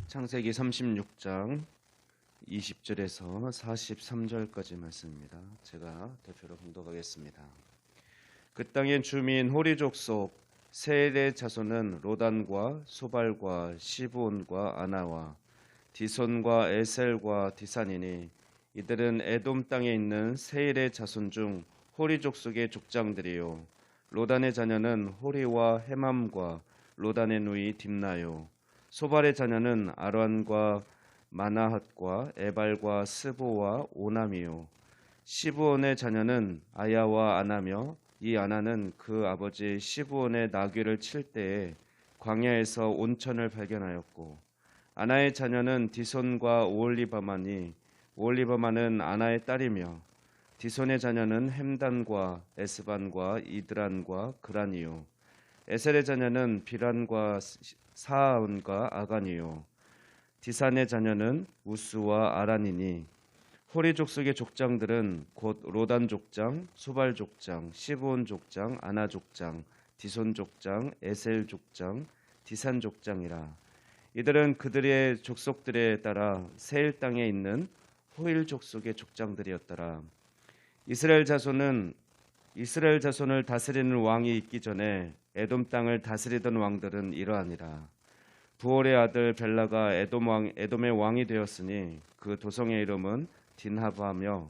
창세기 36장 20절에서 43절까지 말씀입니다. 제가 대표로 봉독하겠습니다. 그 땅의 주민 호리 족속 세일의 자손은 로단과 소발과 시브온과 아나와 디손과 에셀과 디산이니 이들은 에돔 땅에 있는 세일의 자손 중 호리 족속의 족장들이요. 로단의 자녀는 호리와 헤맘과 로단의 누이 딥나요. 소발의 자녀는 아란과 마나핫과 에발과 스보와 오남이요. 시브온의 자녀는 아야와 아나며 이 아나는 그 아버지 시브온의 나귀를 칠 때에 광야에서 온천을 발견하였고, 아나의 자녀는 디손과 오올리바마니 오올리바마는 아나의 딸이며, 디손의 자녀는 햄단과 에스반과 이드란과 그란이요. 에셀의 자녀는 비란과 사아온과 아간이요. 디산의 자녀는 우스와 아란이니 호리 족속의 족장들은 곧 로단 족장, 소발 족장, 시브온 족장, 아나 족장, 디손 족장, 에셀 족장, 디산 족장이라. 이들은 그들의 족속들에 따라 세일 땅에 있는 호일 족속의 족장들이었더라. 이스라엘 자손을 다스리는 왕이 있기 전에 에돔 땅을 다스리던 왕들은 이러하니라. 부올의 아들 벨라가 에돔의 왕이 되었으니 그 도성의 이름은 딘하바며,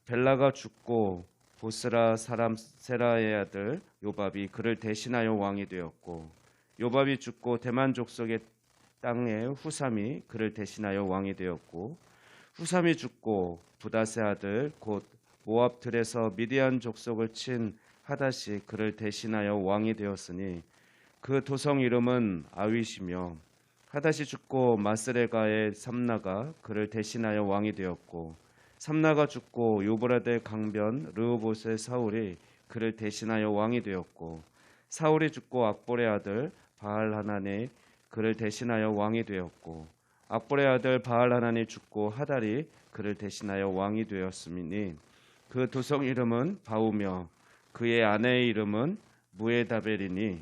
벨라가 죽고 보스라 사람 세라의 아들 요밥이 그를 대신하여 왕이 되었고, 요밥이 죽고 대만 족속의 땅의 후삼이 그를 대신하여 왕이 되었고, 후삼이 죽고 부다세 아들 곧 모압 들에서 미디안 족속을 친 하닷이 그를 대신하여 왕이 되었으니 그 도성 이름은 아윗이며, 하닷이 죽고 마스레가의 삼나가 그를 대신하여 왕이 되었고, 삼나가 죽고 요브라데 강변 르호봇의 사울이 그를 대신하여 왕이 되었고, 사울이 죽고 악볼의 아들 바알하난이 그를 대신하여 왕이 되었고, 악볼의 아들 바알하난이 죽고 하달이 그를 대신하여 왕이 되었으니 그 도성 이름은 바우며 그의 아내의 이름은 무에다벨이니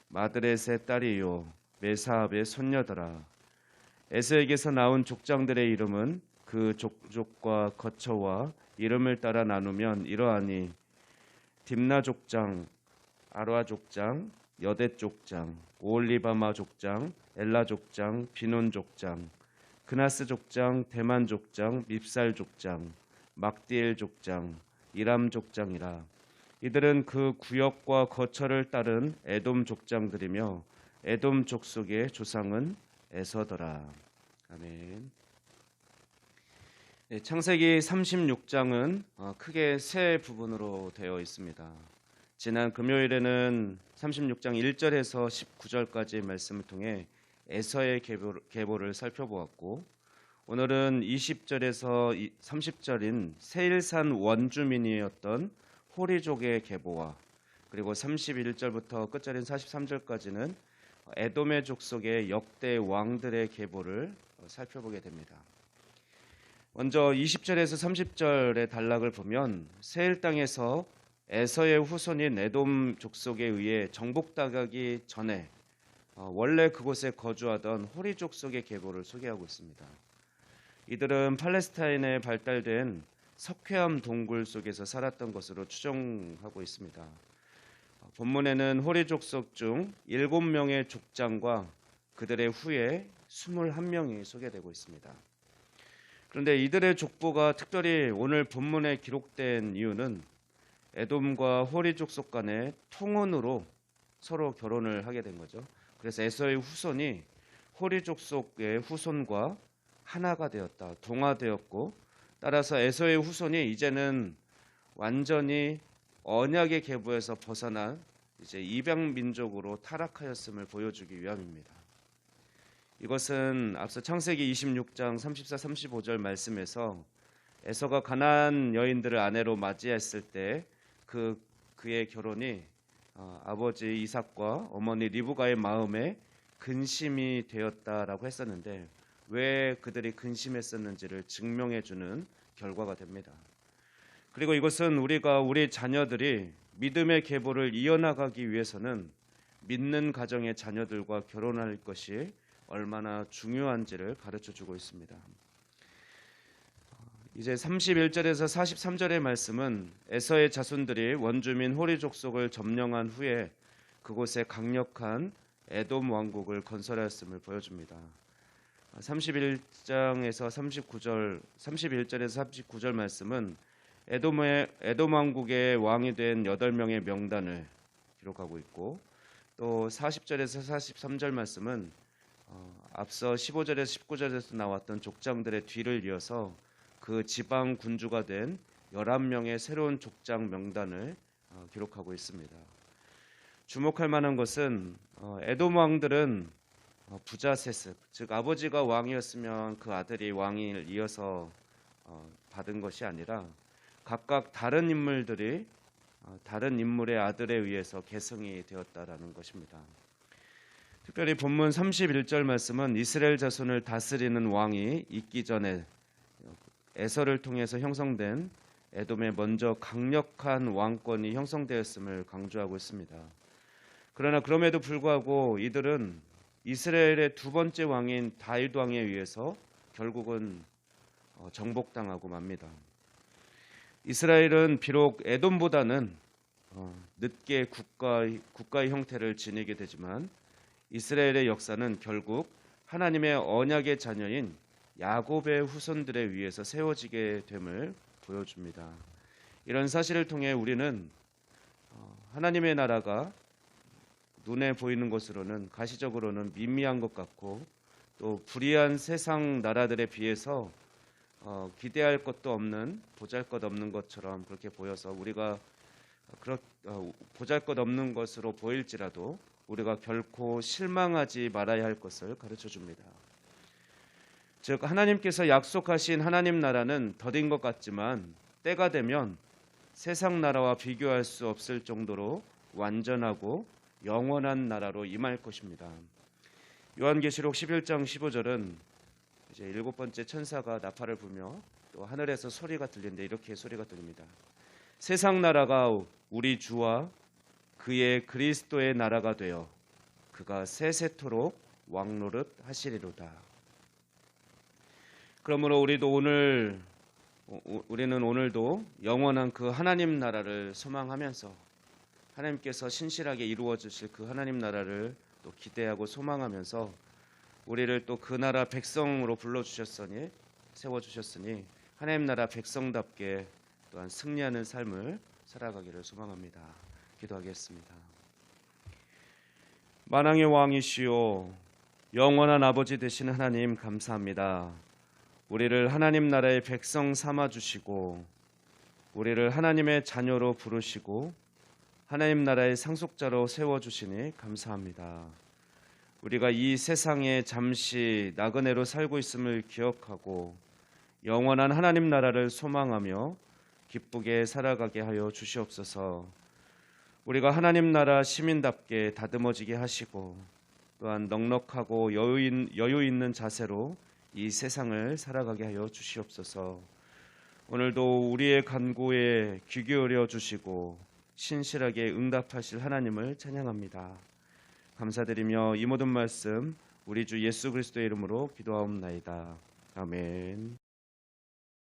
마드렛의 딸이요 메사압의 손녀더라. 에서에게서 나온 족장들의 이름은 그 족족과 거처와 이름을 따라 나누면 이러하니 딥나 족장, 아로아 족장, 여댓 족장, 오올리바마 족장, 엘라 족장, 비논 족장, 그나스 족장, 대만 족장, 밉살 족장, 막디엘 족장, 이람 족장이라. 이들은 그 구역과 거처를 따른 에돔 족장들이며 에돔 족속의 조상은 에서더라. 아멘. 창세기 36장은 크게 세 부분으로 되어 있습니다. 지난 금요일에는 36장 1절에서 19절까지 말씀을 통해 에서의 계보를 살펴보았고, 오늘은 20절에서 30절인 세일산 원주민이었던 호리족의 계보와, 그리고 31절부터 끝절인 43절까지는 에돔의 족속의 역대 왕들의 계보를 살펴보게 됩니다. 먼저 20절에서 30절의 단락을 보면 세일 땅에서 에서의 후손인 에돔 족속에 의해 정복당하기 전에 원래 그곳에 거주하던 호리 족속의 계보를 소개하고 있습니다. 이들은 팔레스타인에 발달된 석회암 동굴 속에서 살았던 것으로 추정하고 있습니다. 본문에는 호리 족속 중 7명의 족장과 그들의 후예 21명이 소개되고 있습니다. 그런데 이들의 족보가 특별히 오늘 본문에 기록된 이유는 에돔과 호리 족속 간의 통혼으로 서로 결혼을 하게 된 거죠. 그래서 에서의 후손이 호리 족속의 후손과 하나가 되었다, 동화되었고, 따라서 에서의 후손이 이제는 완전히 언약의 계보에서 벗어난 이제 이방 민족으로 타락하였음을 보여주기 위함입니다. 이것은 앞서 창세기 26장 34, 35절 말씀에서 에서가 가나안 여인들을 아내로 맞이했을 때 그의 결혼이 아버지 이삭과 어머니 리브가의 마음에 근심이 되었다라고 했었는데, 왜 그들이 근심했었는지를 증명해주는 결과가 됩니다. 그리고 이것은 우리 자녀들이 믿음의 계보를 이어나가기 위해서는 믿는 가정의 자녀들과 결혼할 것이 얼마나 중요한지를 가르쳐주고 있습니다. 이제 31절에서 43절의 말씀은 에서의 자손들이 원주민 호리 족속을 점령한 후에 그곳에 강력한 에돔 왕국을 건설하였음을 보여줍니다. 31장에서 39절, 31절에서 39절 말씀은 에돔 왕국의 왕이 된 8명의 명단을 기록하고 있고, 또 40절에서 43절 말씀은 앞서 15절에서 19절에서 나왔던 족장들의 뒤를 이어서 그 지방 군주가 된 11명의 새로운 족장 명단을 기록하고 있습니다. 주목할 만한 것은 에돔 왕들은 부자 세습, 즉 아버지가 왕이었으면 그 아들이 왕을 이어서 받은 것이 아니라 각각 다른 인물들이 다른 인물의 아들에 의해서 계승이 되었다라는 것입니다. 특별히 본문 31절 말씀은 이스라엘 자손을 다스리는 왕이 있기 전에 에서를 통해서 형성된 에돔의 먼저 강력한 왕권이 형성되었음을 강조하고 있습니다. 그러나 그럼에도 불구하고 이들은 이스라엘의 두 번째 왕인 다윗 왕에 의해서 결국은 정복당하고 맙니다. 이스라엘은 비록 에돔보다는 늦게 국가의 형태를 지니게 되지만 이스라엘의 역사는 결국 하나님의 언약의 자녀인 야곱의 후손들에 의해서 세워지게 됨을 보여줍니다. 이런 사실을 통해 우리는 하나님의 나라가 눈에 보이는 것으로는 가시적으로는 미미한 것 같고 또 불의한 세상 나라들에 비해서 기대할 것도 없는 보잘것없는 것처럼 그렇게 보여서 우리가 보잘것없는 것으로 보일지라도 우리가 결코 실망하지 말아야 할 것을 가르쳐줍니다. 즉 하나님께서 약속하신 하나님 나라는 더딘 것 같지만 때가 되면 세상 나라와 비교할 수 없을 정도로 완전하고 영원한 나라로 임할 것입니다. 요한계시록 11장 15절은 이제 7번째 천사가 나팔을 불며 또 하늘에서 소리가 들리는데 이렇게 소리가 들립니다. 세상 나라가 우리 주와 그의 그리스도의 나라가 되어 그가 세세토록 왕노릇 하시리로다. 그러므로 우리는 오늘도 영원한 그 하나님 나라를 소망하면서 하나님께서 신실하게 이루어 주실 그 하나님 나라를 또 기대하고 소망하면서 우리를 또 그 나라 백성으로 불러주셨으니 세워주셨으니 하나님 나라 백성답게 또한 승리하는 삶을 살아가기를 소망합니다. 기도하겠습니다. 만왕의 왕이시오 영원한 아버지 되시는 하나님 감사합니다. 우리를 하나님 나라의 백성 삼아주시고 우리를 하나님의 자녀로 부르시고 하나님 나라의 상속자로 세워주시니 감사합니다. 우리가 이 세상에 잠시 나그네로 살고 있음을 기억하고 영원한 하나님 나라를 소망하며 기쁘게 살아가게 하여 주시옵소서. 우리가 하나님 나라 시민답게 다듬어지게 하시고 또한 넉넉하고 여유 있는 자세로 이 세상을 살아가게 하여 주시옵소서. 오늘도 우리의 간구에 귀 기울여 주시고 신실하게 응답하실 하나님을 찬양합니다. 감사드리며 이 모든 말씀 우리 주 예수 그리스도의 이름으로 기도하옵나이다. 아멘.